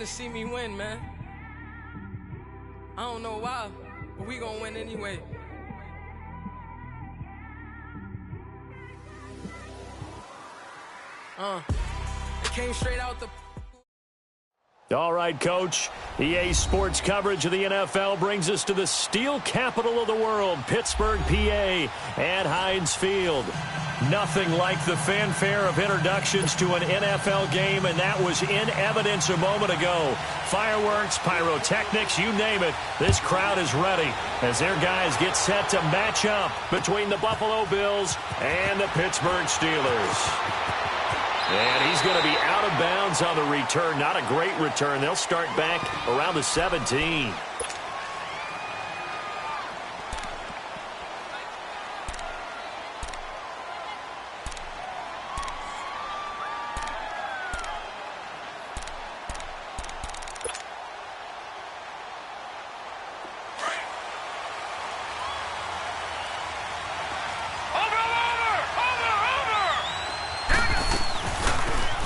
to see me win, man. I don't know why, but we gonna win anyway. It came straight out the... All right, Coach. EA Sports coverage of the NFL brings us to the steel capital of the world, Pittsburgh, PA, at Heinz Field. Nothing like the fanfare of introductions to an NFL game, and that was in evidence a moment ago. Fireworks, pyrotechnics, you name it. This crowd is ready as their guys get set to match up between the Buffalo Bills and the Pittsburgh Steelers. And he's going to be out of bounds on the return. Not a great return. They'll start back around the 17.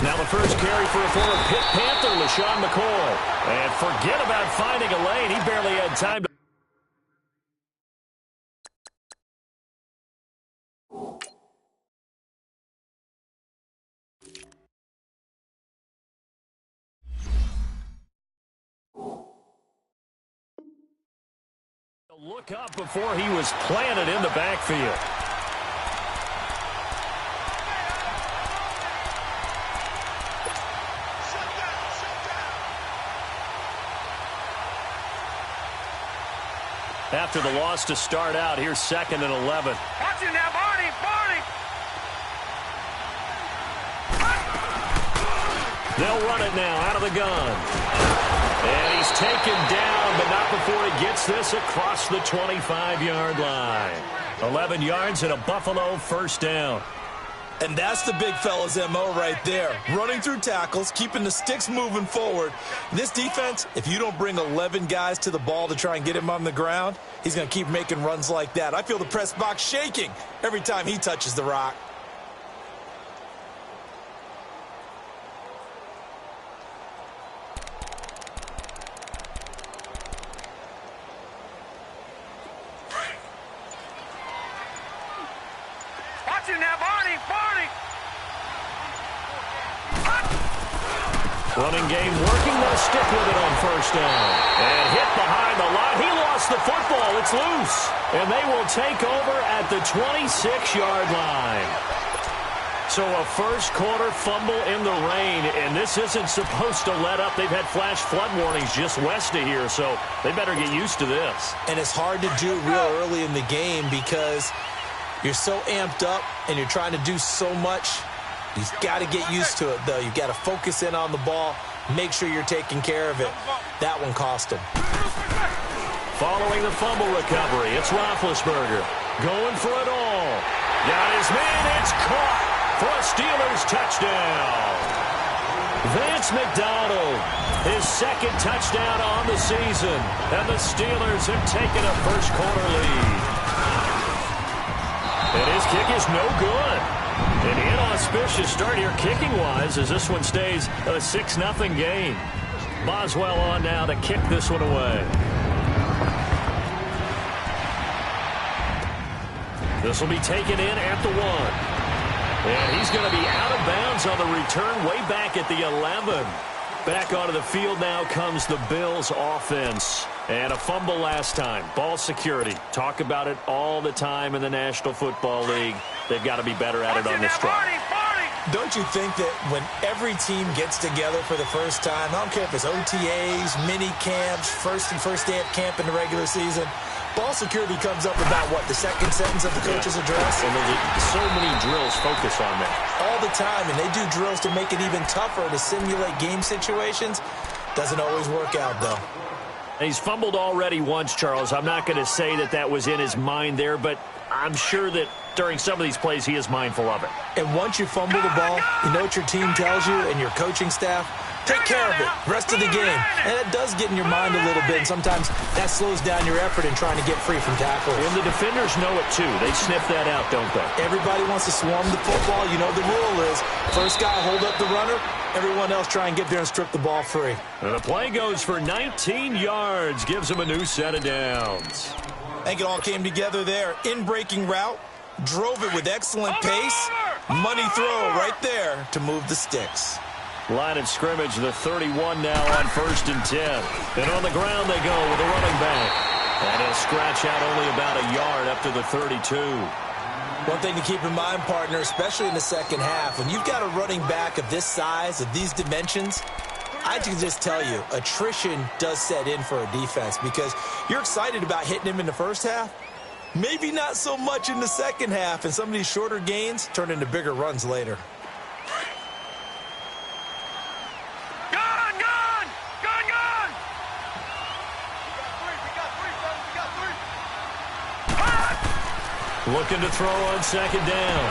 Now the first carry for a former Pitt Panther, LaShawn McCoy. And forget about finding a lane. He barely had time to... look up before he was planted in the backfield. After the loss to start out, here's 2nd and 11. Watch it now, Barney, Barney! They'll run it now out of the gun. And he's taken down, but not before he gets this across the 25-yard line. 11 yards and a Buffalo first down. And that's the big fella's MO right there. Running through tackles, keeping the sticks moving forward. This defense, if you don't bring 11 guys to the ball to try and get him on the ground, he's going to keep making runs like that. I feel the press box shaking every time he touches the rock. Watch it now, Barney, Barney! Running game working. They'll stick with it on first down. And hit behind the line. He lost the football. It's loose. And they will take over at the 26-yard line. So a first quarter fumble in the rain. And this isn't supposed to let up. They've had flash flood warnings just west of here. So they better get used to this. And it's hard to do real early in the game because you're so amped up and you're trying to do so much. You've got to get used to it, though. You've got to focus in on the ball, make sure you're taking care of it. That one cost him. Following the fumble recovery, it's Roethlisberger going for it all. Got his man, it's caught for a Steelers touchdown. Vance McDonald, his second touchdown on the season, and the Steelers have taken a first quarter lead. And his kick is no good. An inauspicious start here kicking-wise as this one stays a 6-0 game. Boswell on now to kick this one away. This will be taken in at the 1. And he's going to be out of bounds on the return way back at the 11. Back onto the field now comes the Bills offense. And a fumble last time. Ball security. Talk about it all the time in the National Football League. They've got to be better at it on this drive. Don't you think that when every team gets together for the first time, I don't care if it's OTAs, mini camps, first day of camp in the regular season, ball security comes up about, what, the second sentence of the coach's address? And there's so many drills focus on that. All the time, and they do drills to make it even tougher to simulate game situations. Doesn't always work out, though. He's fumbled already once, Charles. I'm not going to say that that was in his mind there, but I'm sure that during some of these plays he is mindful of it. And once you fumble the ball, you know what your team tells you and your coaching staff? Take care of it rest of the game. And it does get in your mind a little bit, and sometimes that slows down your effort in trying to get free from tackles. And the defenders know it, too. They sniff that out, don't they? Everybody wants to swarm the football. You know the rule is first guy hold up the runner, Everyone else try and get there and strip the ball free. And the play goes for 19 yards. Gives him a new set of downs. I think it all came together there. In-breaking route. Drove it with excellent pace. Money throw right there to move the sticks. Line of scrimmage, the 31 now on 1st and 10. And on the ground they go with a running back. And he'll scratch out only about a yard up to the 32. One thing to keep in mind, partner, especially in the second half, when you've got a running back of this size, of these dimensions, I can just tell you, attrition does set in for a defense because you're excited about hitting him in the first half. Maybe not so much in the second half, and some of these shorter gains turn into bigger runs later. Looking to throw on 2nd down.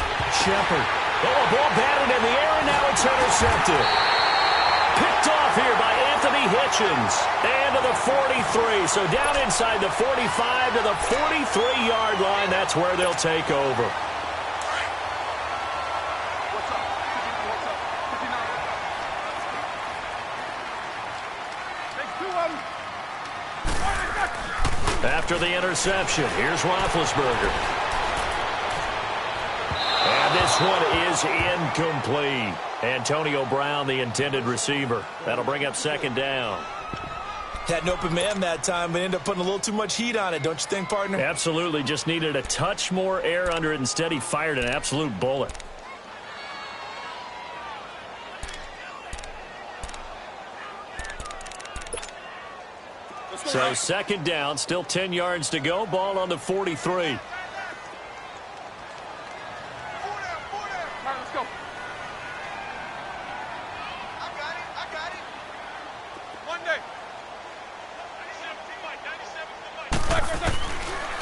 Shepard. Oh, a ball batted in the air, and now it's intercepted. Picked off here by Anthony Hitchens. And to the 43. So down inside the 45 to the 43-yard line. That's where they'll take over. After the interception, here's Roethlisberger. And this one is incomplete. Antonio Brown, the intended receiver. That'll bring up 2nd down. Had an open man that time, but ended up putting a little too much heat on it, don't you think, partner? Absolutely. Just needed a touch more air under it. Instead, he fired an absolute bullet. So 2nd down, still 10 yards to go. Ball on the 43.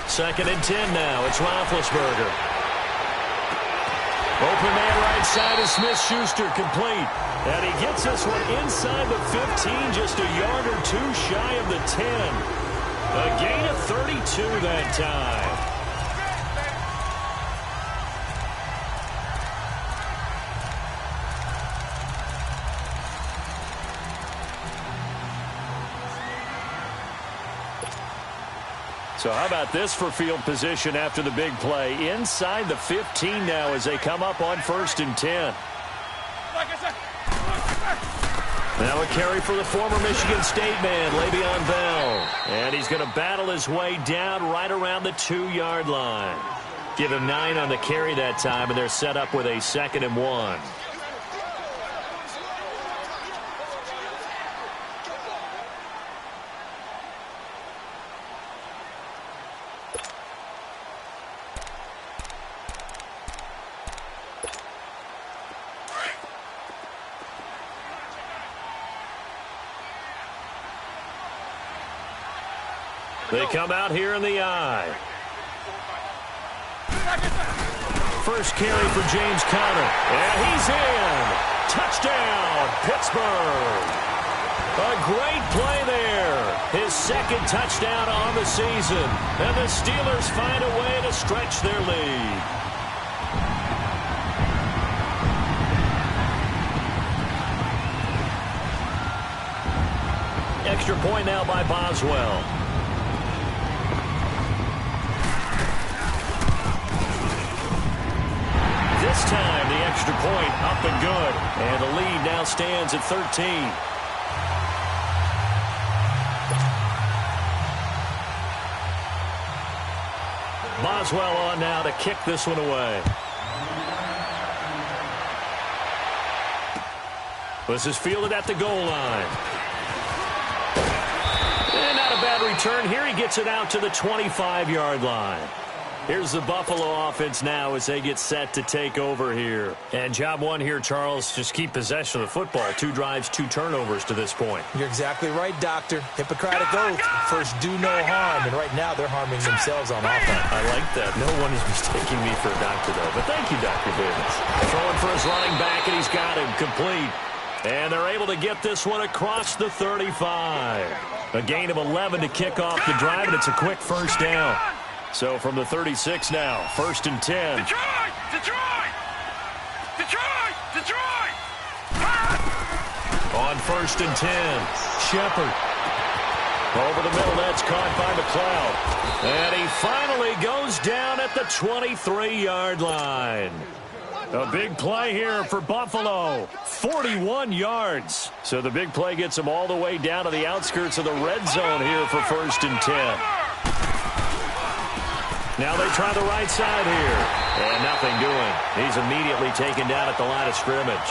Second and 10 now. It's Roethlisberger. Open man right side is Smith-Schuster, complete. And he gets this one inside the 15, just a yard or two shy of the 10. A gain of 32 that time. So how about this for field position after the big play? Inside the 15 now as they come up on 1st and 10. Now a carry for the former Michigan State man, Le'Veon Bell. And he's going to battle his way down right around the 2-yard line. Give him 9 on the carry that time, and they're set up with a 2nd and 1. They come out here in the eye. First carry for James Conner. And he's in. Touchdown, Pittsburgh. A great play there. His 2nd touchdown on the season. And the Steelers find a way to stretch their lead. Extra point now by Boswell. This time, the extra point up and good. And the lead now stands at 13. Boswell on now to kick this one away. This is fielded at the goal line. And not a bad return here. He gets it out to the 25-yard line. Here's the Buffalo offense now as they get set to take over here. And job one here, Charles, just keep possession of the football. 2 drives, 2 turnovers to this point. You're exactly right, Doctor. Hippocratic oath. First, do no harm. And right now, they're harming themselves on offense. I like that. No one is mistaking me for a doctor, though. But thank you, Dr. Davis. Throwing for his running back, and he's got him complete. And they're able to get this one across the 35. A gain of 11 to kick off the drive, and it's a quick first down. So from the 36 now, 1st and 10. Detroit! Detroit! Detroit! Detroit! On 1st and 10, Shepard. Over the middle, that's caught by McLeod. And he finally goes down at the 23-yard line. A big play here for Buffalo. 41 yards. So the big play gets them all the way down to the outskirts of the red zone here for 1st and 10. Now they try the right side here. And nothing doing. He's immediately taken down at the line of scrimmage.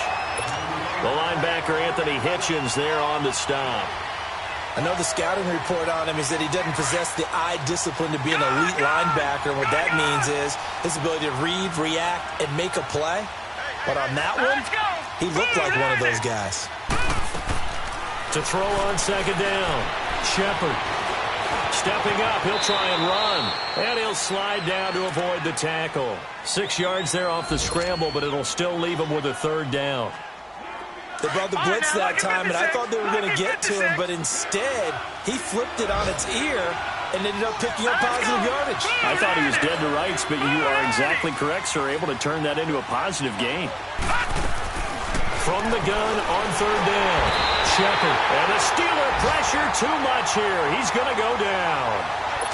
The linebacker, Anthony Hitchens, there on the stop. I know the scouting report on him is that he doesn't possess the eye discipline to be an elite linebacker. What that means is his ability to read, react, and make a play. But on that one, he looked like one of those guys. To throw on 2nd down, Shepard. Stepping up, he'll try and run. And he'll slide down to avoid the tackle. 6 yards there off the scramble, but it'll still leave him with a 3rd down. They brought the blitz that time, and I thought they were going to get to him, but instead, he flipped it on its ear and ended up picking up positive yardage. I thought he was dead to rights, but you are exactly correct, sir. Able to turn that into a positive gain. From the gun on 3rd down, Shepard. And the Steeler pressure too much here. He's going to go down.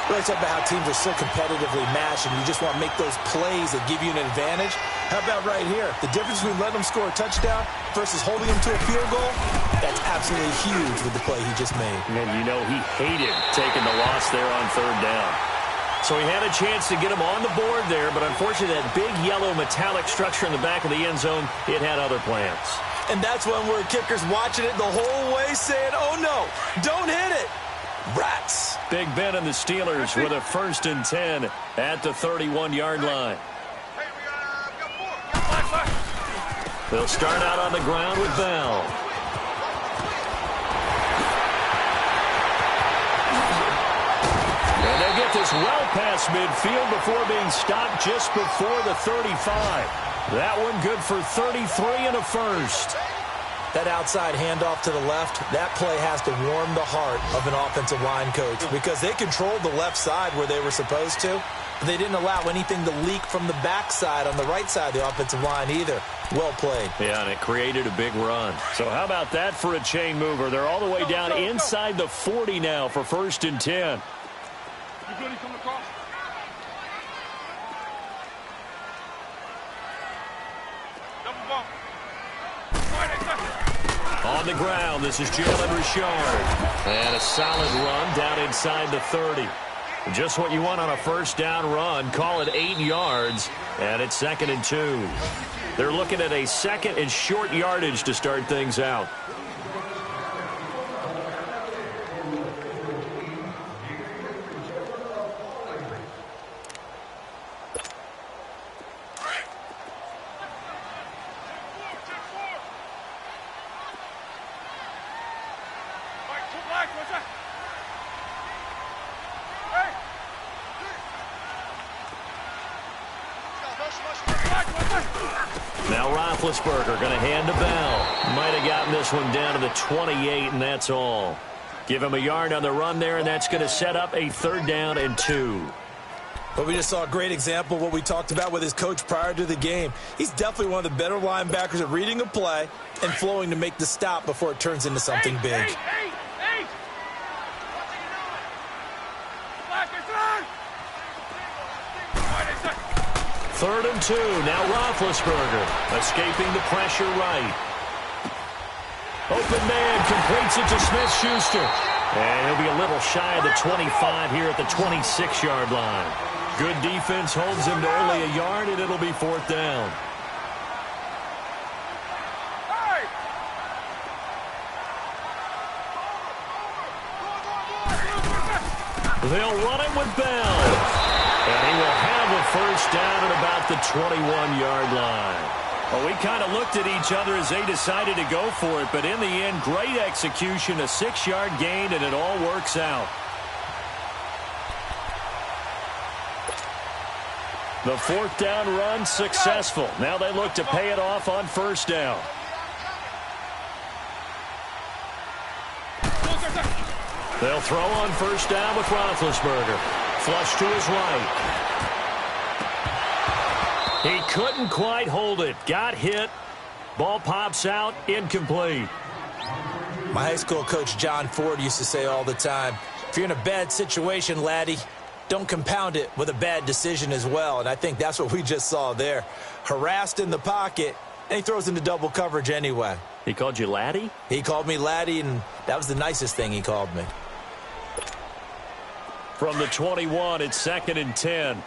Really talk about how teams are so competitively matched, and you just want to make those plays that give you an advantage. How about right here? The difference between letting them score a touchdown versus holding them to a field goal, that's absolutely huge with the play he just made. And you know he hated taking the loss there on 3rd down. So he had a chance to get him on the board there, but unfortunately that big yellow metallic structure in the back of the end zone, it had other plans. And that's when we're kickers watching it the whole way saying, oh no, don't hit it. Rats. Big Ben and the Steelers with a 1st and 10 at the 31-yard line. They'll start out on the ground with Bell. And they'll get this well past midfield before being stopped just before the 35. That one good for 33 and a 1st. That outside handoff to the left, that play has to warm the heart of an offensive line coach because they controlled the left side where they were supposed to, but they didn't allow anything to leak from the backside on the right side of the offensive line either. Well played. Yeah, and it created a big run. So how about that for a chain mover? They're all the way down inside the 40 now for 1st and 10. You good? He coming across? Double bump. On the ground, this is Jalen Richard. And a solid run down inside the 30. Just what you want on a 1st down run. Call it 8 yards, and it's 2nd and 2. They're looking at a 2nd and short yardage to start things out. Now Roethlisberger going to hand to Bell. Might have gotten this one down to the 28, and that's all. Give him a yard on the run there, and that's going to set up a 3rd down and 2. But we just saw a great example of what we talked about with his coach prior to the game. He's definitely one of the better linebackers at reading a play and flowing to make the stop before it turns into something big. 3rd and 2. Now Roethlisberger escaping the pressure right. Open man completes it to Smith-Schuster. And he'll be a little shy of the 25 here at the 26-yard line. Good defense holds him to only a yard, and it'll be 4th down. They'll run it with Bell. And he will have a 1st down at about the 21-yard line. Well, we kind of looked at each other as they decided to go for it, but in the end, great execution, a 6-yard gain, and it all works out. The 4th down run successful. Now they look to pay it off on 1st down. They'll throw on 1st down with Roethlisberger. Flush to his right. He couldn't quite hold it. Got hit. Ball pops out. Incomplete. My high school coach, John Ford, used to say all the time, if you're in a bad situation, laddie, don't compound it with a bad decision as well. And I think that's what we just saw there. Harassed in the pocket, and he throws into double coverage anyway. He called you laddie? He called me laddie, and that was the nicest thing he called me. From the 21, it's 2nd and 10.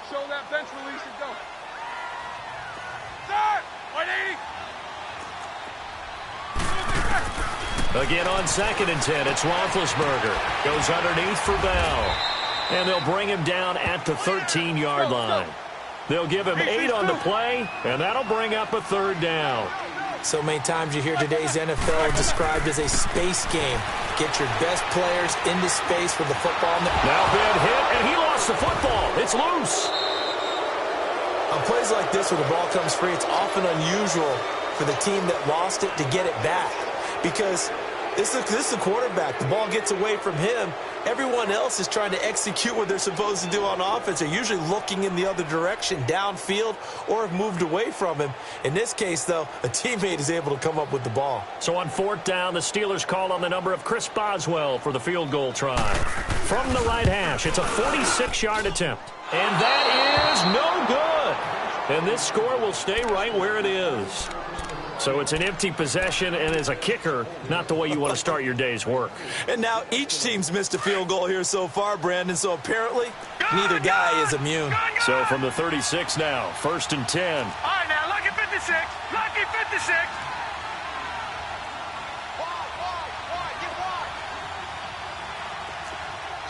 Show that bench release and go. Start! 180! Again on 2nd and 10, it's Roethlisberger. Goes underneath for Bell. And they'll bring him down at the 13-yard line. They'll give him 8 on the play, and that'll bring up a 3rd down. So many times you hear today's NFL described as a space game. Get your best players into space with the football. Now bad hit, and he lost the football. It's loose. On plays like this where the ball comes free, it's often unusual for the team that lost it to get it back. Because this is the quarterback. The ball gets away from him. Everyone else is trying to execute what they're supposed to do on offense. They're usually looking in the other direction, downfield, or have moved away from him. In this case, though, a teammate is able to come up with the ball. So on 4th down, the Steelers call on the number of Chris Boswell for the field goal try. From the right hash, it's a 46-yard attempt. And that is no good. And this score will stay right where it is. So it's an empty possession, and as a kicker, not the way you want to start your day's work. And now each team's missed a field goal here so far, Brandon, so apparently neither guy is immune. So from the 36 now, 1st and 10. All right, now, lucky 56. Lucky 56.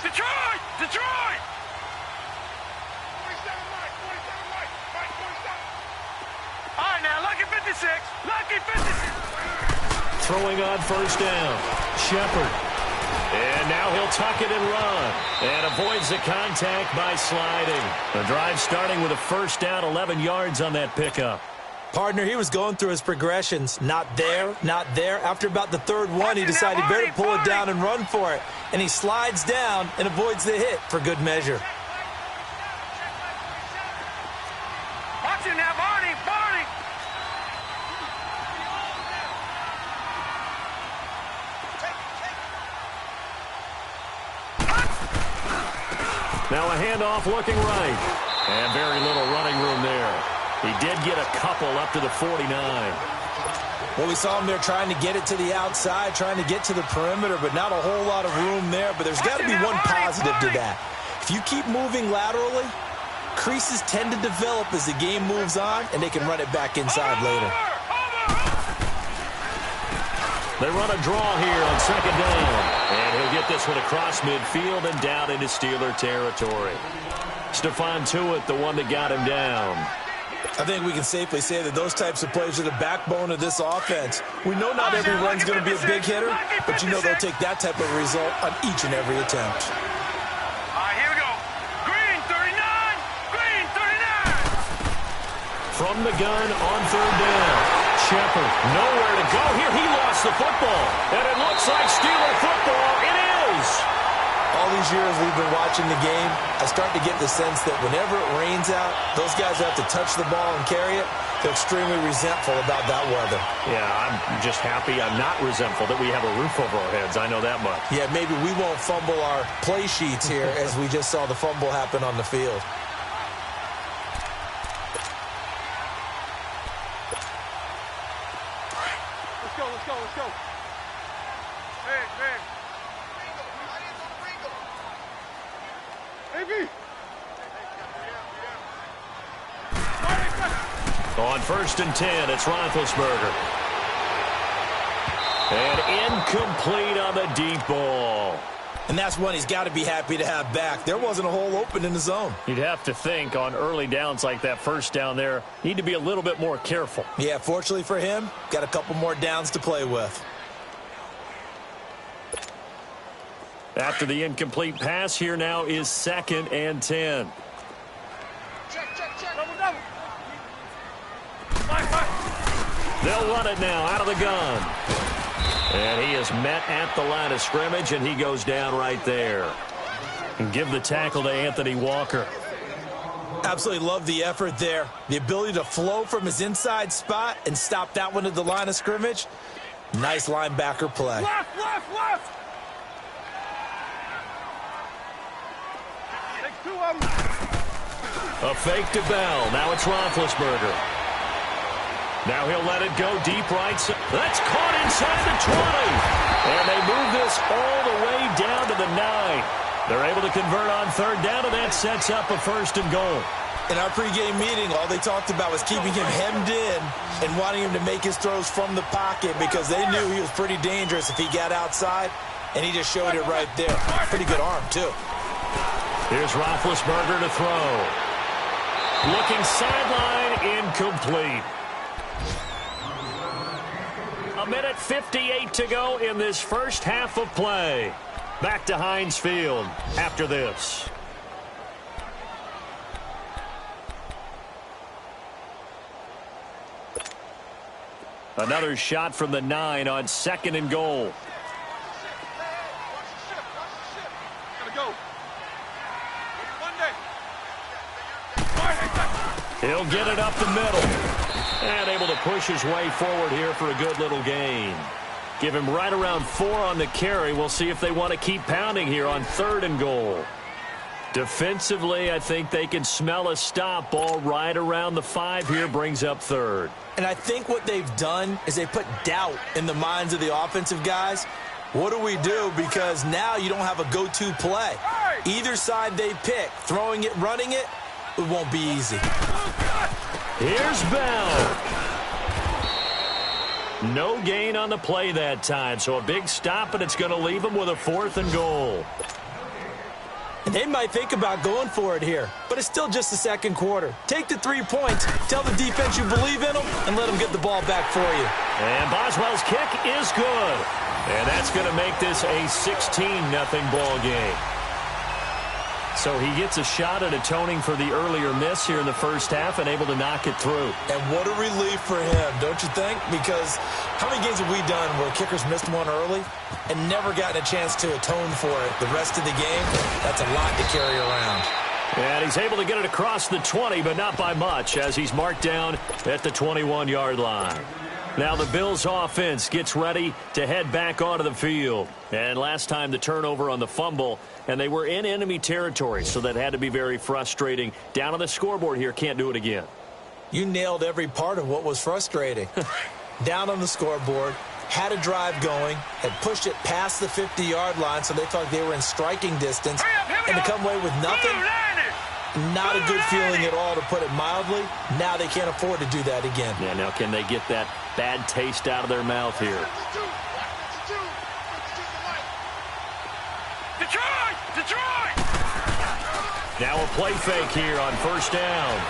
Detroit! Detroit! 47 right, 47 right. Right, 47. All right, now, lucky 56. Lucky 56. Throwing on 1st down. Shepard. And now he'll tuck it and run. And avoids the contact by sliding. The drive starting with a 1st down, 11 yards on that pickup. Partner, he was going through his progressions. Not there, not there. After about the 3rd one, he decided he better pull it down and run for it. And he slides down and avoids the hit for good measure. Watch him now, Barney, Barney. Now a handoff looking right. And very little running room there. He did get a couple up to the 49. Well, we saw him there trying to get it to the outside, trying to get to the perimeter, but not a whole lot of room there. But there's got to be one positive to that. If you keep moving laterally, creases tend to develop as the game moves on, and they can run it back inside later. They run a draw here on 2nd down. And he'll get this one across midfield and down into Steeler territory. Stephon Tuitt, the one that got him down. I think we can safely say that those types of plays are the backbone of this offense. We know not every run's going to be a big hitter, but you know they'll take that type of result on each and every attempt. All right, here we go. Green, 39. Green, 39. From the gun on 3rd down. Shepard, nowhere to go here. He lost the football. And it looks like Steeler football. It is. All these years we've been watching the game, I start to get the sense that whenever it rains out, those guys have to touch the ball and carry it. They're extremely resentful about that weather. Yeah, I'm just happy I'm not resentful that we have a roof over our heads. I know that much. Yeah, maybe we won't fumble our play sheets here as we just saw the fumble happen on the field. Let's go, let's go, let's go. Hey, man. AB. On 1st and 10, it's Roethlisberger. And incomplete on the deep ball. And that's one he's got to be happy to have back. There wasn't a hole open in the zone. You'd have to think on early downs like that 1st down there, need to be a little bit more careful. Yeah, fortunately for him, got a couple more downs to play with. After the incomplete pass, here now is 2nd and 10. Check. Double, double. They'll run it now out of the gun. And he is met at the line of scrimmage, and he goes down right there. And give the tackle to Anthony Walker. Absolutely love the effort there. The ability to flow from his inside spot and stop that one at the line of scrimmage. Nice linebacker play. Left, left, left. Take two of them. A fake to Bell. Now it's Roethlisberger. Now he'll let it go deep right side. That's caught inside the 20. And they move this all the way down to the 9. They're able to convert on third down, and that sets up a 1st and goal. In our pregame meeting, all they talked about was keeping him hemmed in and wanting him to make his throws from the pocket because they knew he was pretty dangerous if he got outside, and he just showed it right there. Pretty good arm, too. Here's Roethlisberger to throw. Looking sideline, incomplete. A minute 58 to go in this first half of play. Back to Heinz Field after this. Another shot from the 9 on 2nd and goal. He'll get it up the middle. And able to push his way forward here for a good little gain. Give him right around 4 on the carry. We'll see if they want to keep pounding here on 3rd and goal. Defensively, I think they can smell a stop. Ball right around the 5 here, brings up 3rd. And I think what they've done is they put doubt in the minds of the offensive guys. What do we do? Because now you don't have a go-to play. Either side they pick, throwing it, running it, it won't be easy. Here's Bell. No gain on the play that time, so a big stop, and it's going to leave them with a 4th and goal. And they might think about going for it here, but it's still just the 2nd quarter. Take the 3 points, tell the defense you believe in them, and let them get the ball back for you. And Boswell's kick is good. And that's going to make this a 16-0 ball game. So he gets a shot at atoning for the earlier miss here in the first half and able to knock it through. And what a relief for him, don't you think? Because how many games have we done where kickers missed one early and never gotten a chance to atone for it the rest of the game? That's a lot to carry around. And he's able to get it across the 20, but not by much, as he's marked down at the 21-yard line. Now the Bills offense gets ready to head back onto the field. And last time the turnover on the fumble, and they were in enemy territory, so that had to be very frustrating. Down on the scoreboard here, can't do it again. You nailed every part of what was frustrating. Down on the scoreboard, had a drive going, had pushed it past the 50-yard line, so they thought they were in striking distance, and to come away with nothing, not a good feeling at all, to put it mildly. Now they can't afford to do that again. Yeah, now can they get that bad taste out of their mouth here? Detroit! Detroit! Now a play fake here on 1st down.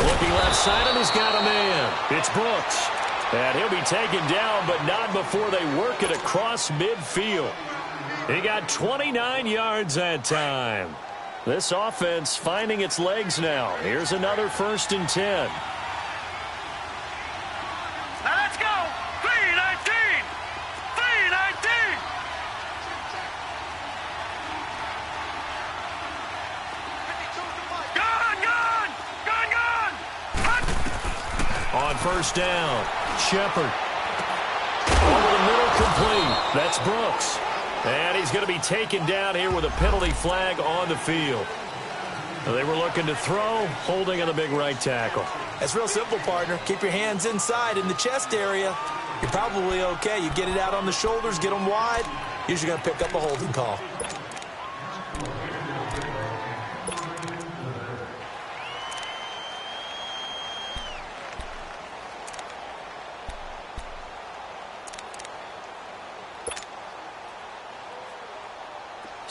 Looking left side, and he's got a man. It's Brooks. And he'll be taken down, but not before they work it across midfield. He got 29 yards that time. This offense finding its legs now. Here's another 1st and 10. Now let's go! 3-19! 3-19! Gone! Gone! Gone! Gone! On 1st down, Shepard. Over the middle, complete. That's Brooks. And he's going to be taken down here with a penalty flag on the field. They were looking to throw, holding on the big right tackle. That's real simple, partner. Keep your hands inside in the chest area. You're probably okay. You get it out on the shoulders, get them wide. Usually going to pick up a holding call.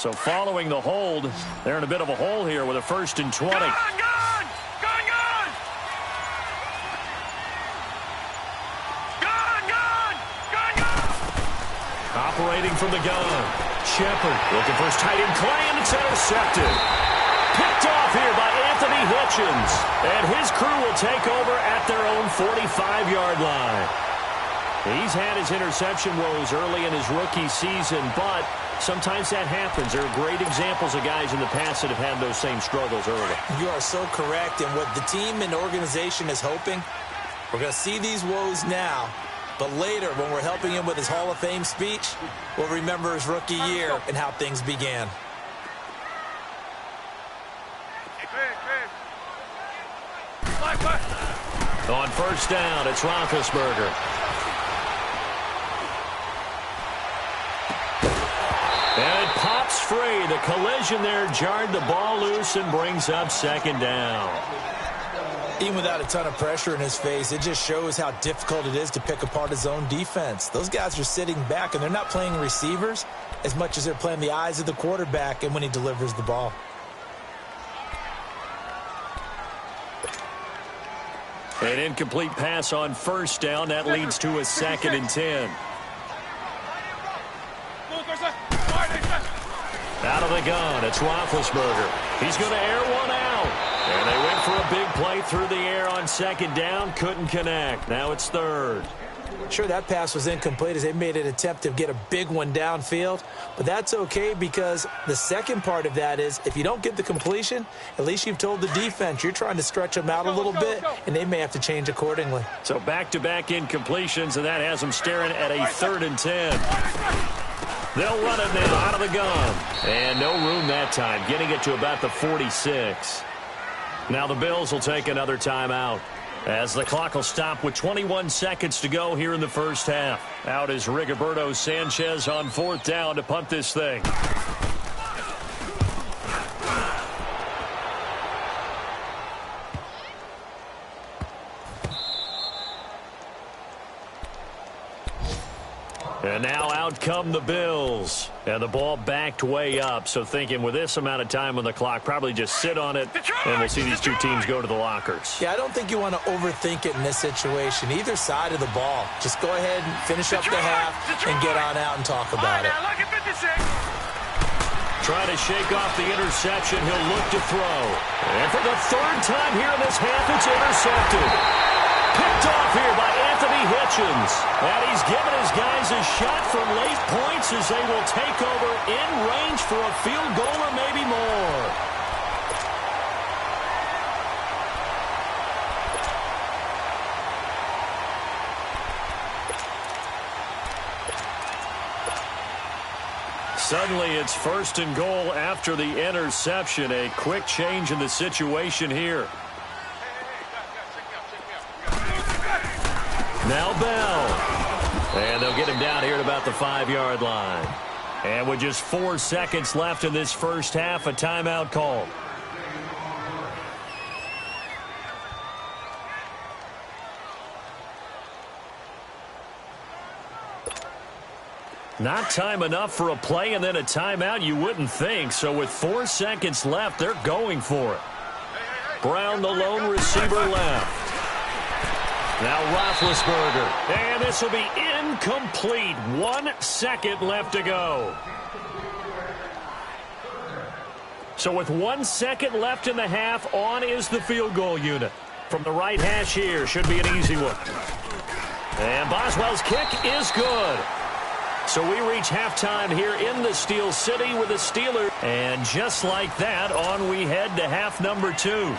So following the hold, they're in a bit of a hole here with a 1st and 20. Gone! Gone! Gone! Gone! Gone! Gone! Gone! Gone! Operating from the gun. Shepard looking for his tight end Clay, and it's intercepted. Picked off here by Anthony Hitchens. And his crew will take over at their own 45-yard line. He's had his interception woes early in his rookie season, but sometimes that happens. There are great examples of guys in the past that have had those same struggles early. You are so correct. And what the team and organization is hoping We're going to see these woes now, but later when we're helping him with his Hall of Fame speech, we'll remember his rookie year and how things began. On first down, it's Roethlisberger. And it pops free. The collision there jarred the ball loose and brings up second down. Even without a ton of pressure in his face, it just shows how difficult it is to pick apart his own defense. Those guys are sitting back, and they're not playing receivers as much as they're playing the eyes of the quarterback and when he delivers the ball. An incomplete pass on first down. That leads to a 2nd and 10. Out of the gun, it's Roethlisberger. He's going to air one out. And they went for a big play through the air on second down. Couldn't connect. Now it's third. Sure, that pass was incomplete as they made an attempt to get a big one downfield. But that's okay because the second part of that is if you don't get the completion, at least you've told the defense you're trying to stretch them out a little bit, and they may have to change accordingly. So back-to-back incompletions, and that has them staring at a 3rd and 10. They'll run it now out of the gun. And no room that time, getting it to about the 46. Now the Bills will take another timeout as the clock will stop with 21 seconds to go here in the first half. Out is Rigoberto Sanchez on 4th down to punt this thing. And now out come the Bills. And the ball backed way up. So thinking with this amount of time on the clock, probably just sit on it, and we'll see these two teams go to the lockers. Yeah, I don't think you want to overthink it in this situation. Either side of the ball. Just go ahead and finish up the half and get on out and talk about it. Trying to shake off the interception. He'll look to throw. And for the 3rd time here in this half, it's intercepted. Picked off here by Anthony Hitchens. And he's given his guys a shot from late points as they will take over in range for a field goal or maybe more. Suddenly it's 1st and goal after the interception. A quick change in the situation here. Now Bell. And they'll get him down here at about the 5-yard line. And with just 4 seconds left in this first half, a timeout call. Not time enough for a play and then a timeout, you wouldn't think. So with 4 seconds left, they're going for it. Brown, the lone receiver, left. Now Roethlisberger. And this will be incomplete. 1 second left to go. So with 1 second left in the half, on is the field goal unit. From the right hash here, should be an easy one. And Boswell's kick is good. So we reach halftime here in the Steel City with the Steelers. And just like that, on we head to half number 2.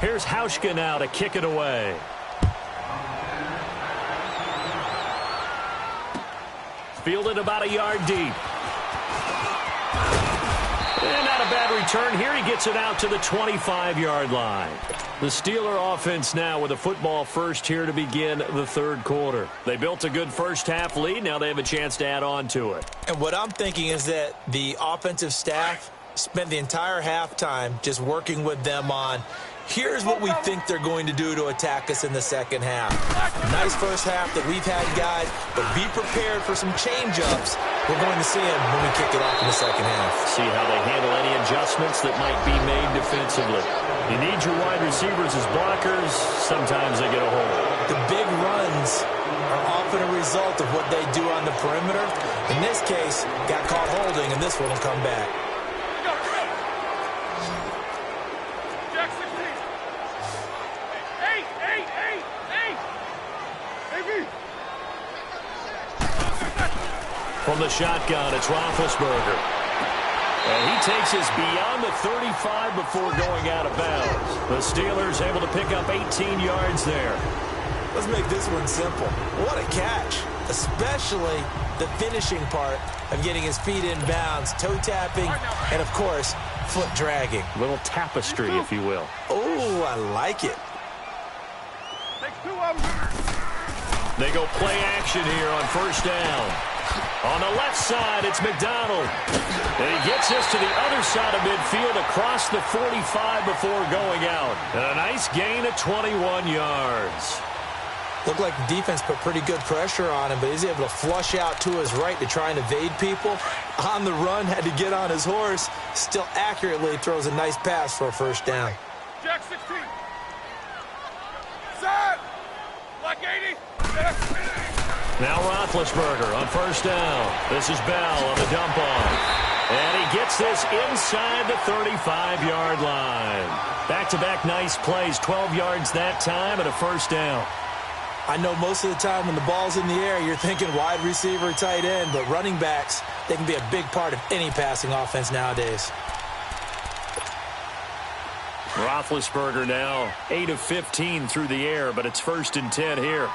Here's Hauschka now to kick it away. Fielded about a yard deep. And not a bad return here. He gets it out to the 25-yard line. The Steeler offense now with a football first here to begin the 3rd quarter. They built a good first half lead. Now they have a chance to add on to it. And what I'm thinking is that the offensive staff spent the entire halftime just working with them on here's what we think they're going to do to attack us in the second half. Nice first half that we've had, guys, but be prepared for some change-ups. We're going to see them when we kick it off in the second half. See how they handle any adjustments that might be made defensively. You need your wide receivers as blockers. Sometimes they get a hold. The big runs are often a result of what they do on the perimeter. In this case, got caught holding, and this one will come back. From the shotgun, it's Roethlisberger. And he takes us beyond the 35 before going out of bounds. The Steelers able to pick up 18 yards there. Let's make this one simple. What a catch, especially the finishing part of getting his feet in bounds, toe tapping, and, of course, foot dragging. A little tapestry, if you will. Oh, I like it. They go play action here on first down. On the left side, it's McDonald. And he gets us to the other side of midfield across the 45 before going out. And a nice gain of 21 yards. Looked like the defense put pretty good pressure on him, but he's able to flush out to his right to try and evade people. On the run, had to get on his horse. Still accurately throws a nice pass for a first down. Jack 16. Set. Like 80. Now Roethlisberger on first down. This is Bell on the dump off. And he gets this inside the 35-yard line. Back-to-back nice plays, 12 yards that time and a first down. I know most of the time when the ball's in the air, you're thinking wide receiver, tight end, but running backs, they can be a big part of any passing offense nowadays. Roethlisberger now 8 of 15 through the air, but it's 1st and 10 here.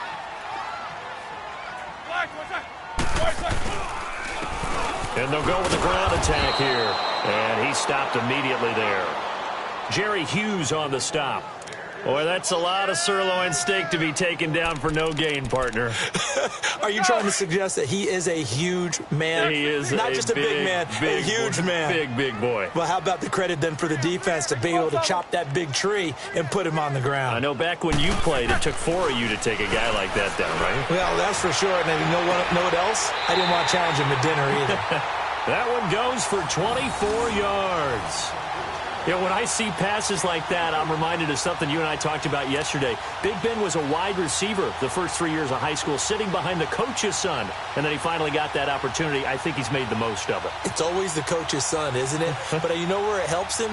And they'll go with the ground attack here. And he stopped immediately there. Jerry Hughes on the stop. Boy, that's a lot of sirloin steak to be taken down for no gain, partner. Are you trying to suggest that he is a huge man? He is not just a big man, a huge man. Big boy. Well, how about the credit then for the defense to be able to chop that big tree and put him on the ground? I know back when you played, it took 4 of you to take a guy like that down, right? Well, that's for sure. And you know what else? I didn't want to challenge him to dinner either. That one goes for 24 yards. You know, when I see passes like that, I'm reminded of something you and I talked about yesterday. Big Ben was a wide receiver the first 3 years of high school, sitting behind the coach's son. And then he finally got that opportunity. I think he's made the most of it. It's always the coach's son, isn't it? But you know where it helps him?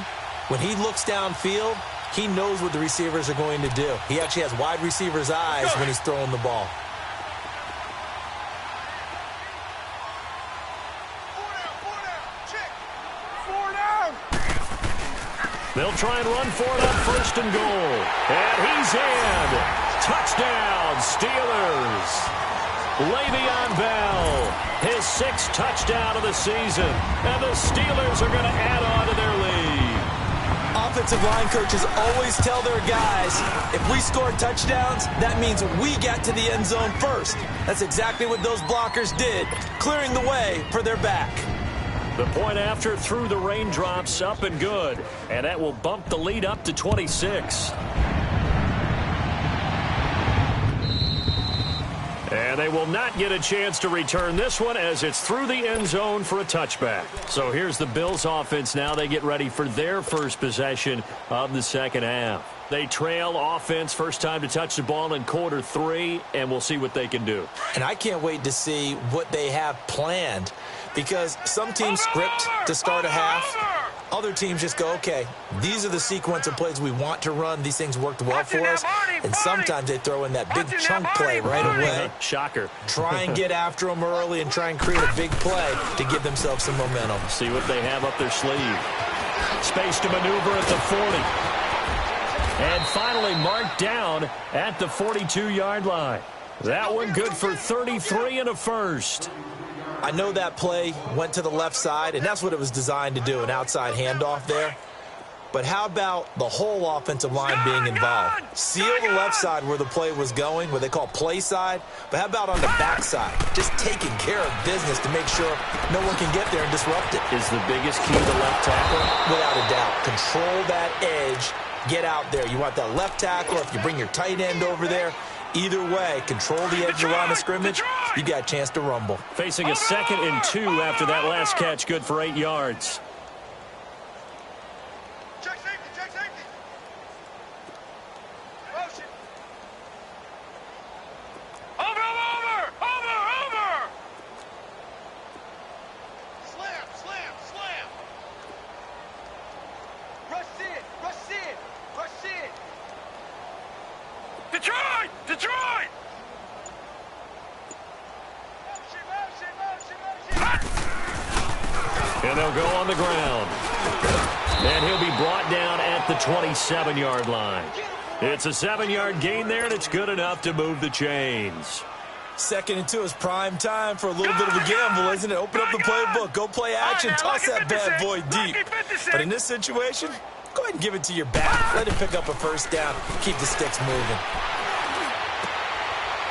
When he looks downfield, he knows what the receivers are going to do. He actually has wide receivers' eyes when he's throwing the ball. They'll try and run for it on 1st and goal. And he's in. Touchdown, Steelers. Le'Veon Bell, his 6th touchdown of the season. And the Steelers are going to add on to their lead. Offensive line coaches always tell their guys, if we score touchdowns, that means we get to the end zone first. That's exactly what those blockers did, clearing the way for their back. The point after through the raindrops, up and good. And that will bump the lead up to 26. And they will not get a chance to return this one as it's through the end zone for a touchback. So here's the Bills offense now. They get ready for their first possession of the second half. They trail offense, first time to touch the ball in quarter 3, and we'll see what they can do. And I can't wait to see what they have planned, because some teams script to start a half. Other teams just go, okay, these are the sequence of plays we want to run. These things worked well for us. And sometimes they throw in that big chunk play right away. Shocker. Try and get after them early and try and create a big play to give themselves some momentum. See what they have up their sleeve. Space to maneuver at the 40. And finally marked down at the 42-yard line. That one good for 33 and a first. I know that play went to the left side, and that's what it was designed to do, an outside handoff there. But how about the whole offensive line being involved? Seal the left side where the play was going, what they call play side. But how about on the back side? Just taking care of business to make sure no one can get there and disrupt it. Is the biggest key the left tackle? Without a doubt. Control that edge. Get out there. You want that left tackle, if you bring your tight end over there. Either way, control the edge of the line of scrimmage, you got a chance to rumble. Facing a 2nd and 2 after that last catch, good for 8 yards. Check safety, check safety. Motion. Over. Slam. Rush in. Detroit! Motion. And they'll go on the ground. And he'll be brought down at the 27-yard line. It's a 7-yard gain there, and it's good enough to move the chains. 2nd and 2 is prime time for a little bit of a gamble, isn't it? Open up the playbook, go play action, toss that bad boy deep. But in this situation, go ahead and give it to your back. Let him pick up a first down. Keep the sticks moving.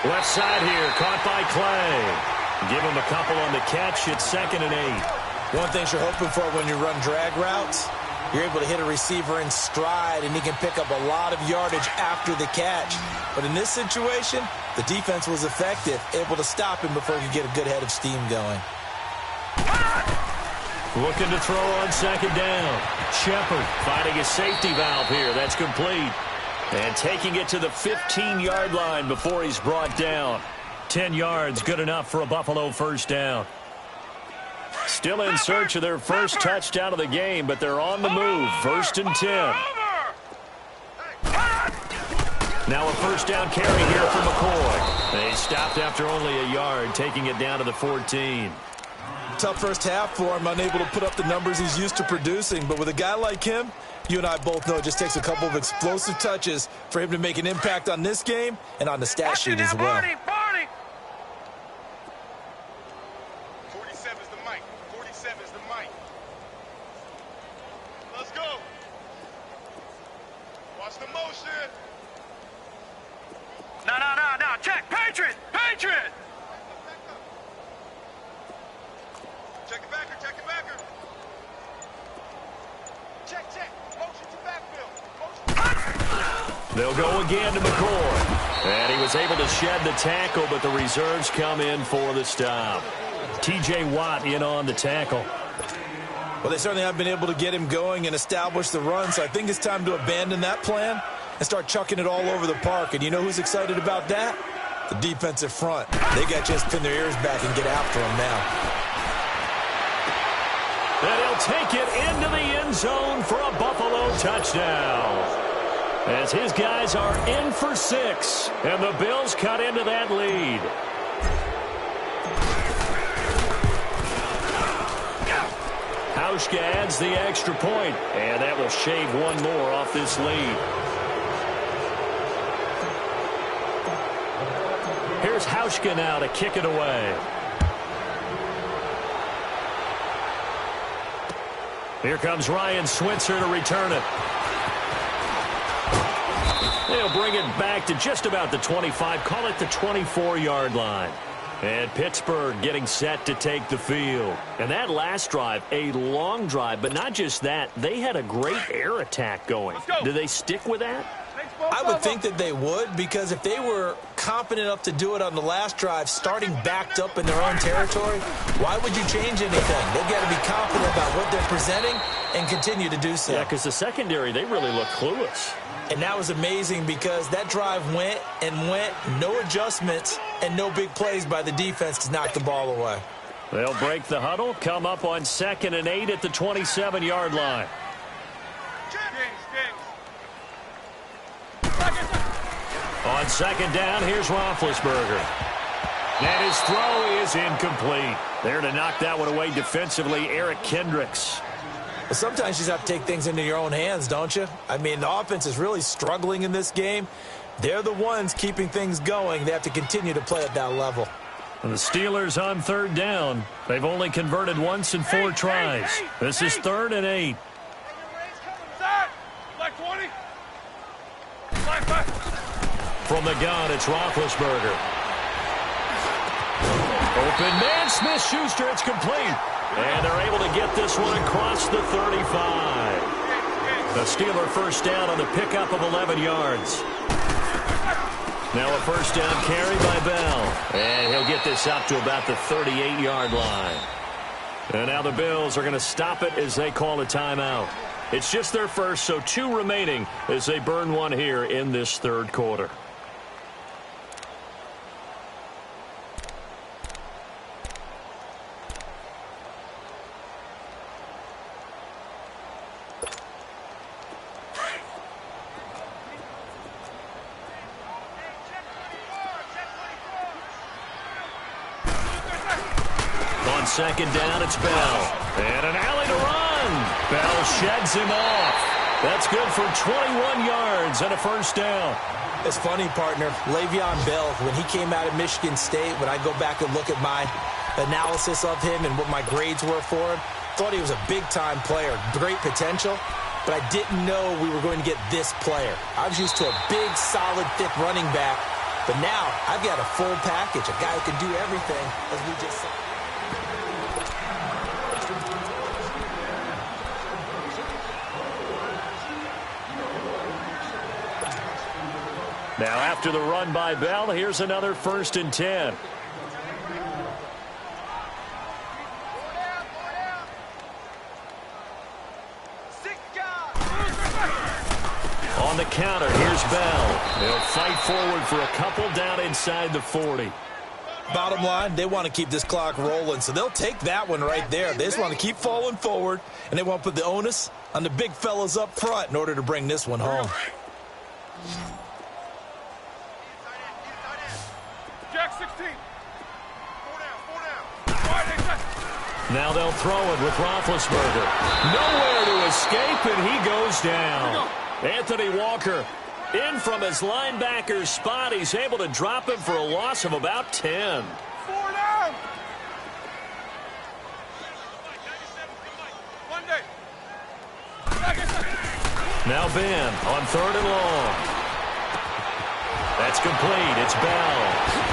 Left side here, caught by Clay. Give him a couple on the catch. It's 2nd and 8. One thing you're hoping for when you run drag routes, you're able to hit a receiver in stride, and he can pick up a lot of yardage after the catch. But in this situation, the defense was effective, able to stop him before he could get a good head of steam going. Looking to throw on 2nd down. Shepard finding a safety valve here. That's complete. And taking it to the 15-yard line before he's brought down. 10 yards, good enough for a Buffalo first down. Still in search of their first touchdown of the game, but they're on the move. 1st and 10. Now a first down carry here for McCoy. They stopped after only a yard, taking it down to the 14. Tough first half for him, unable to put up the numbers he's used to producing. But with a guy like him, you and I both know it just takes a couple of explosive touches for him to make an impact on this game and on the stat sheet as well. 47 is the mic. 47 is the mic. Let's go. Watch the motion. No. Check. Patriot. Check the backer. Check. Motion to backfield. They'll go again to McCoy. And he was able to shed the tackle, but the reserves come in for the stop. T.J. Watt in on the tackle. Well, they certainly have been able to get him going and establish the run, so I think it's time to abandon that plan and start chucking it all over the park. And you know who's excited about that? The defensive front. They got to just pin their ears back and get after him now. And he'll take it into the end zone for a Buffalo touchdown. As his guys are in for 6, and the Bills cut into that lead. Hauschka adds the extra point, and that will shave one more off this lead. Here's Hauschka now to kick it away. Here comes Ryan Switzer to return it. They'll bring it back to just about the 25, call it the 24-yard line. And Pittsburgh getting set to take the field. And that last drive, a long drive, but not just that. They had a great air attack going. Do they stick with that? I would think that they would, because if they were confident enough to do it on the last drive, starting backed up in their own territory, why would you change anything? They've got to be confident about what they're presenting and continue to do so. Yeah, because the secondary, they really look clueless. And that was amazing because that drive went, no adjustments, and no big plays by the defense to knock the ball away. They'll break the huddle, come up on 2nd and 8 at the 27-yard line. On 2nd down, here's Roethlisberger. And his throw is incomplete. There to knock that one away defensively, Eric Kendricks. Well, sometimes you just have to take things into your own hands, don't you? I mean, the offense is really struggling in this game. They're the ones keeping things going. They have to continue to play at that level. And the Steelers on 3rd down. They've only converted once in 4 tries. This is 3rd and 8. Like 20. From the gun, it's Roethlisberger. Open man, Smith-Schuster, it's complete. And they're able to get this one across the 35. The Steeler first down on the pickup of 11 yards. Now a first down carry by Bell. And he'll get this up to about the 38-yard line. And now the Bills are going to stop it as they call a timeout. It's just their first, so 2 remaining as they burn one here in this 3rd quarter. On On second down, it's Bell. And an alley to run. Bell sheds him off. That's good for 21 yards and a first down. It's funny, partner. Le'Veon Bell, when he came out of Michigan State, when I go back and look at my analysis of him and what my grades were for him, thought he was a big-time player, great potential, but I didn't know we were going to get this player. I was used to a big, solid, thick running back, but now I've got a full package, a guy who can do everything, as we just saw. Now after the run by Bell, here's another 1st and 10. On the counter, here's Bell. They'll fight forward for a couple down inside the 40. Bottom line, they want to keep this clock rolling, so they'll take that one right there. They just want to keep falling forward, and they want to put the onus on the big fellas up front in order to bring this one home. Jack 16. Now they'll throw it with Roethlisberger. Nowhere to escape, and he goes down. Anthony Walker in from his linebacker spot. He's able to drop him for a loss of about 10. 4 down. One day. Now Ben on 3rd and long. That's complete. It's Bell.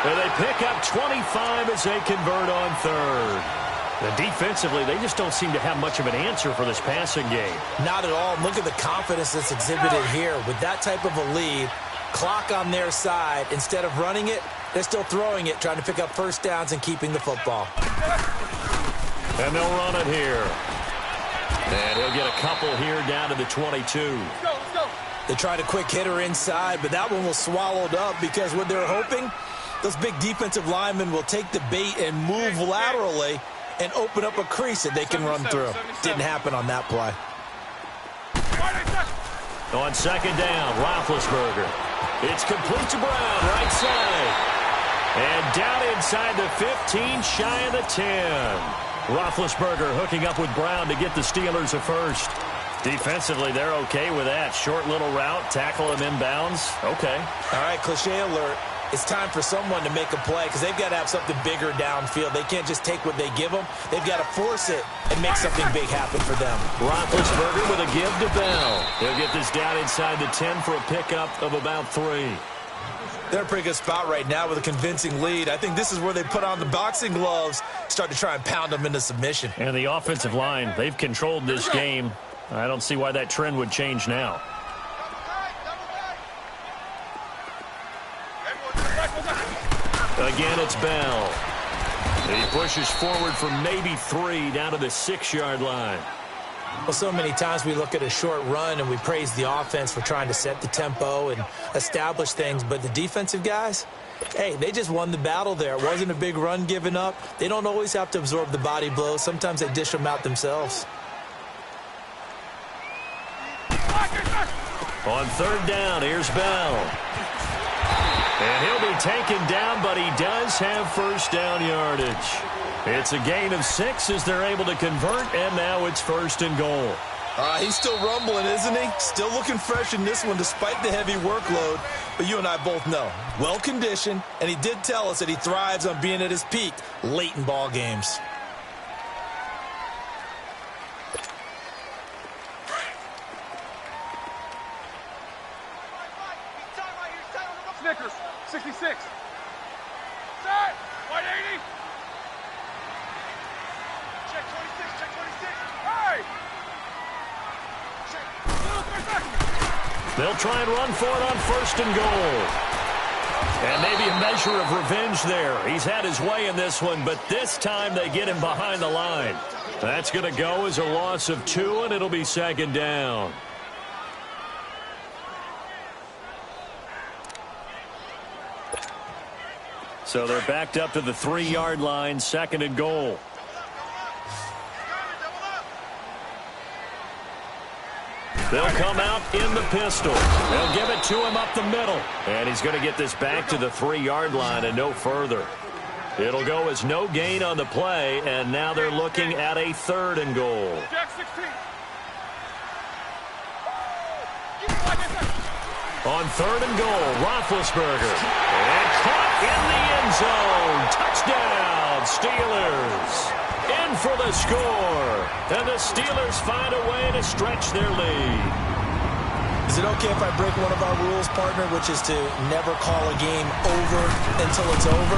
And they pick up 25 as they convert on 3rd. And defensively, they just don't seem to have much of an answer for this passing game. Not at all. Look at the confidence that's exhibited here. With that type of a lead, clock on their side, instead of running it, they're still throwing it, trying to pick up first downs and keeping the football. And they'll run it here. And he'll get a couple here down to the 22. Let's go. They tried a quick hitter inside, but that one was swallowed up because what they're hoping, those big defensive linemen will take the bait and move laterally and open up a crease that they can run through. Didn't happen on that play. On second down, Roethlisberger. It's complete to Brown, right side. And down inside the 15, shy of the 10. Roethlisberger hooking up with Brown to get the Steelers a first. Defensively, they're okay with that. Short little route, tackle him inbounds. Okay. All right, cliche alert. It's time for someone to make a play because they've got to have something bigger downfield. They can't just take what they give them. They've got to force it and make something big happen for them. Roethlisberger with a give to Bell. He'll get this down inside the 10 for a pickup of about 3. They're in a pretty good spot right now with a convincing lead. I think this is where they put on the boxing gloves, start to try and pound them into submission. And the offensive line, they've controlled this game. I don't see why that trend would change now. Again, it's Bell. He pushes forward for maybe 3 down to the 6-yard line. Well, so many times we look at a short run and we praise the offense for trying to set the tempo and establish things, but the defensive guys, hey, they just won the battle there. It wasn't a big run given up. They don't always have to absorb the body blows. Sometimes they dish them out themselves. On 3rd down, here's Bell. And he'll be taken down, but he does have first down yardage. It's a gain of 6 as they're able to convert, and now it's 1st and goal. He's still rumbling, isn't he? Still looking fresh in this one despite the heavy workload. But you and I both know, well-conditioned, and he did tell us that he thrives on being at his peak late in ball games. Snickers, 66. Set, 180. Check 26, check 26. Hey! They'll try and run for it on 1st and goal. And maybe a measure of revenge there. He's had his way in this one, but this time they get him behind the line. That's going to go as a loss of 2, and it'll be 2nd down. So they're backed up to the 3-yard line, 2nd and goal. They'll come out in the pistol. They'll give it to him up the middle. And he's going to get this back to the 3-yard line and no further. It'll go as no gain on the play, and now they're looking at a 3rd and goal. Jack 16. On 3rd and goal, Roethlisberger. And caught in the end zone. Touchdown, Steelers. In for the score. And the Steelers find a way to stretch their lead. Is it okay if I break one of our rules, partner, which is to never call a game over until it's over?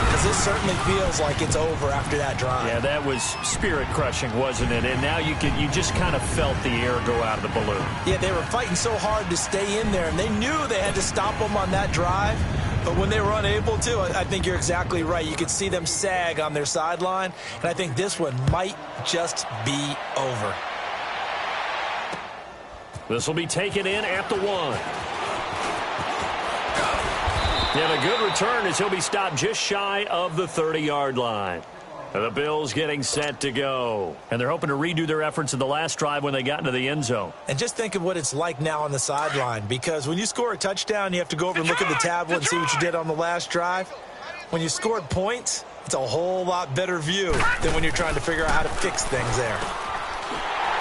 Because this certainly feels like it's over after that drive. Yeah, that was spirit-crushing, wasn't it? And now you just kind of felt the air go out of the balloon. Yeah, they were fighting so hard to stay in there, and they knew they had to stop them on that drive. But when they were unable to, I think you're exactly right. You could see them sag on their sideline, and I think this one might just be over. This will be taken in at the 1. And a good return as he'll be stopped just shy of the 30-yard line. And the Bills getting set to go. And they're hoping to redo their efforts in the last drive when they got into the end zone. And just think of what it's like now on the sideline, because when you score a touchdown, you have to go over and look at the tablet and see what you did on the last drive. When you scored points, it's a whole lot better view than when you're trying to figure out how to fix things there.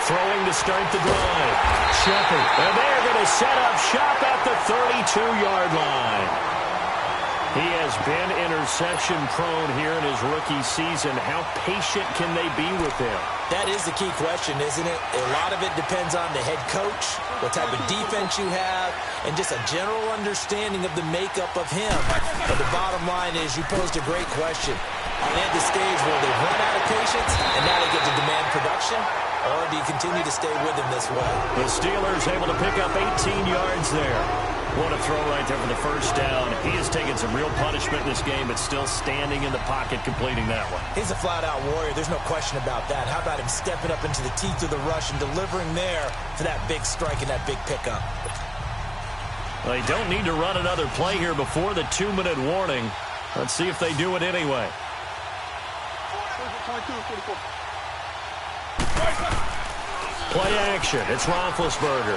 Throwing to start the drive. Shepard. And they're going to set up shop at the 32-yard line. He has been interception-prone here in his rookie season. How patient can they be with him? That is the key question, isn't it? A lot of it depends on the head coach, what type of defense you have, and just a general understanding of the makeup of him. But the bottom line is you posed a great question. Are they at the stage where they've run out of patience and now they get to demand production? Or do you continue to stay with him this way? The Steelers able to pick up 18 yards there. What a throw right there for the first down. He has taken some real punishment in this game, but still standing in the pocket completing that one. He's a flat-out warrior. There's no question about that. How about him stepping up into the teeth of the rush and delivering there for that big strike and that big pickup? Well, they don't need to run another play here before the 2-minute warning. Let's see if they do it anyway. Play action. It's Roethlisberger.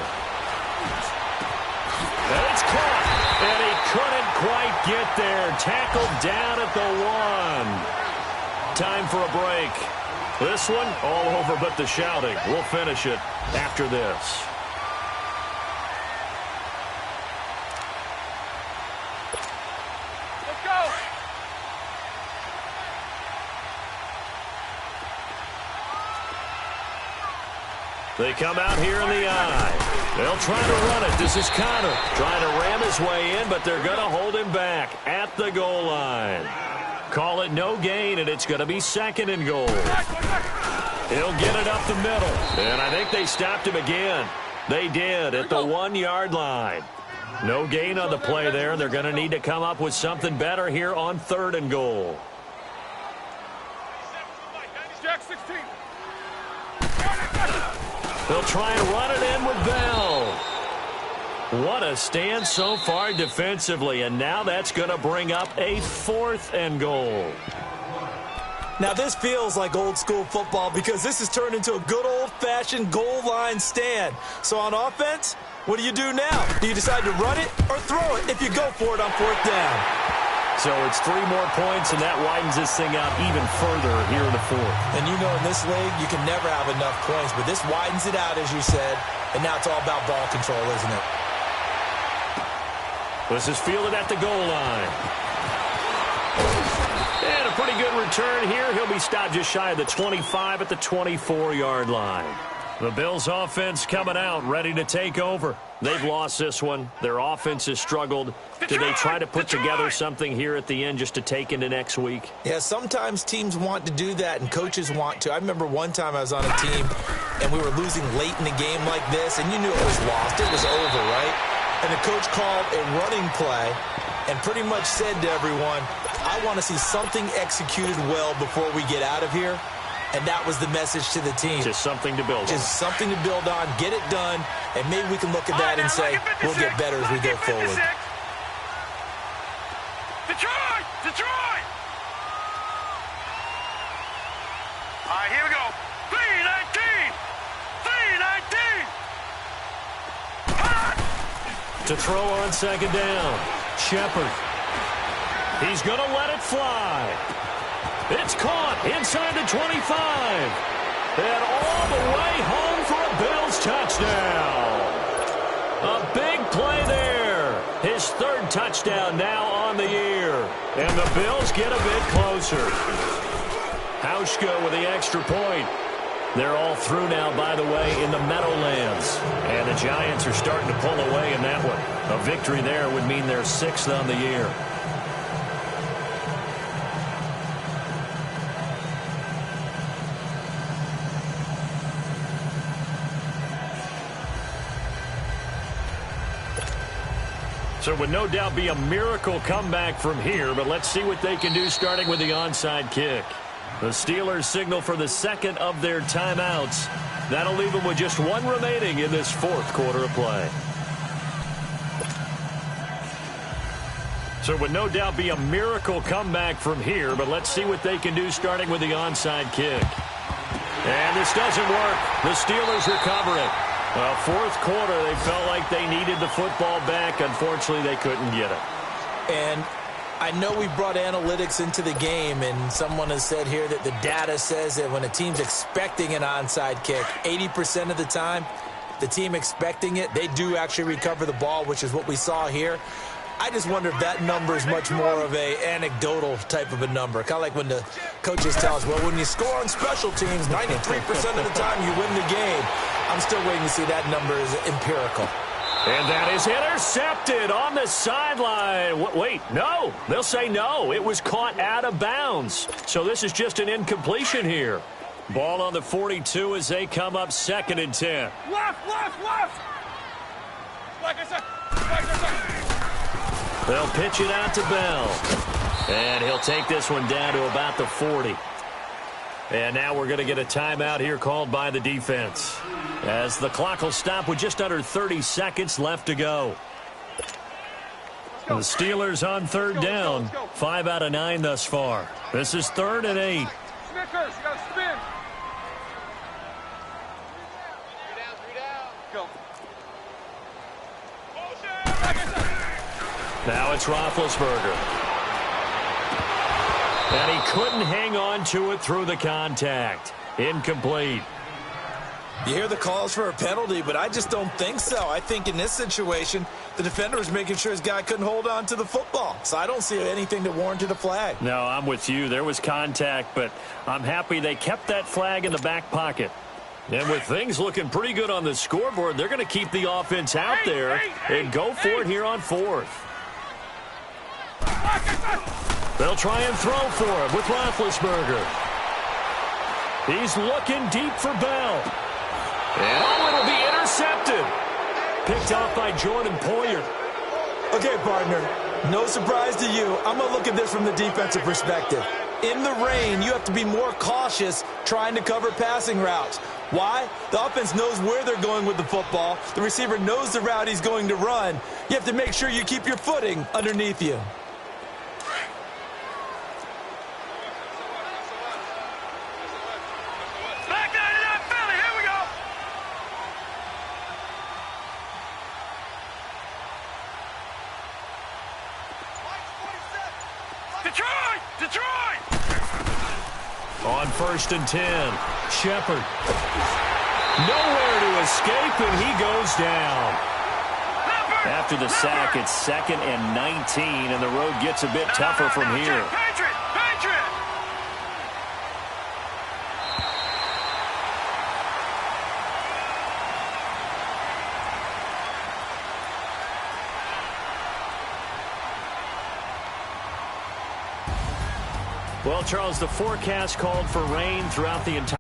And it's caught. And he couldn't quite get there. Tackled down at the 1. Time for a break. This one, all over but the shouting. We'll finish it after this. Let's go. They come out here in the eye. They'll try to run it. This is Connor trying to ram his way in, but they're going to hold him back at the goal line. Call it no gain, and it's going to be 2nd and goal. He'll get it up the middle, and I think they stopped him again. They did at the 1-yard line. No gain on the play there. They're going to need to come up with something better here on 3rd and goal. Jack 16. They'll try and run it in with Bell. What a stand so far defensively, and now that's going to bring up a 4th and goal. Now, this feels like old-school football because this has turned into a good old-fashioned goal line stand. So on offense, what do you do now? Do you decide to run it or throw it if you go for it on 4th down? So it's 3 more points, and that widens this thing out even further here in the 4th. And you know in this league, you can never have enough points, but this widens it out, as you said, and now it's all about ball control, isn't it? This is fielded at the goal line. And a pretty good return here. He'll be stopped just shy of the 25 at the 24-yard line. The Bills' offense coming out, ready to take over. They've lost this one. Their offense has struggled. Do they try to put together something here at the end just to take into next week? Yeah, sometimes teams want to do that and coaches want to. I remember one time I was on a team and we were losing late in the game like this, and you knew it was lost. It was over, right? And the coach called a running play and pretty much said to everyone, I want to see something executed well before we get out of here. And that was the message to the team. Just something to build on. Just something to build on, get it done, and maybe we can look at that and say, we'll get better as we go forward. Detroit! Detroit! All right, here we go. 3-19! 3-19! To throw on 2nd down. Shepard. He's going to let it fly. It's caught inside the 25. And all the way home for a Bills touchdown. A big play there. His third touchdown now on the year. And the Bills get a bit closer. Hauschka with the extra point. They're all through now, by the way, in the Meadowlands. And the Giants are starting to pull away in that one. A victory there would mean they're 6th on the year. So it would no doubt be a miracle comeback from here, but let's see what they can do starting with the onside kick. The Steelers signal for the second of their timeouts. That'll leave them with just one remaining in this fourth quarter of play. So it would no doubt be a miracle comeback from here, but let's see what they can do starting with the onside kick. And this doesn't work. The Steelers recover it. Well, fourth quarter, they felt like they needed the football back. Unfortunately, they couldn't get it. And I know we brought analytics into the game, and someone has said here that the data says that when a team's expecting an onside kick, 80% of the time, the team expecting it, they do actually recover the ball, which is what we saw here. I just wonder if that number is much more of a anecdotal type of a number. Kind of like when the coaches tell us, well, when you score on special teams, 93% of the time you win the game. I'm still waiting to see that number is empirical. And that is intercepted on the sideline. Wait, no. They'll say no. It was caught out of bounds. So this is just an incompletion here. Ball on the 42 as they come up 2nd and 10. Left! Like I said. They'll pitch it out to Bell. And he'll take this one down to about the 40. And now we're going to get a timeout here called by the defense, as the clock will stop with just under 30 seconds left to go. The Steelers on third down, 5 out of 9 thus far. This is 3rd and 8. Snickers, you got to spin. 3 down. Go. Now it's Roethlisberger. And he couldn't hang on to it through the contact. Incomplete. You hear the calls for a penalty, but I just don't think so. I think in this situation, the defender was making sure his guy couldn't hold on to the football. So I don't see anything that warranted a flag. No, I'm with you. There was contact, but I'm happy they kept that flag in the back pocket. And with things looking pretty good on the scoreboard, they're going to keep the offense out there and go for it here on 4th. They'll try and throw for him with Roethlisberger. He's looking deep for Bell. And it'll be intercepted. Picked off by Jordan Poyer. Okay, partner, no surprise to you. I'm going to look at this from the defensive perspective. In the rain, you have to be more cautious trying to cover passing routes. Why? The offense knows where they're going with the football. The receiver knows the route he's going to run. You have to make sure you keep your footing underneath you. Detroit! On 1st and 10, Shepard. Nowhere to escape, and he goes down. After the sack, it's 2nd and 19, and the road gets a bit tougher from here. Patriot! Well, Charles, the forecast called for rain throughout the entire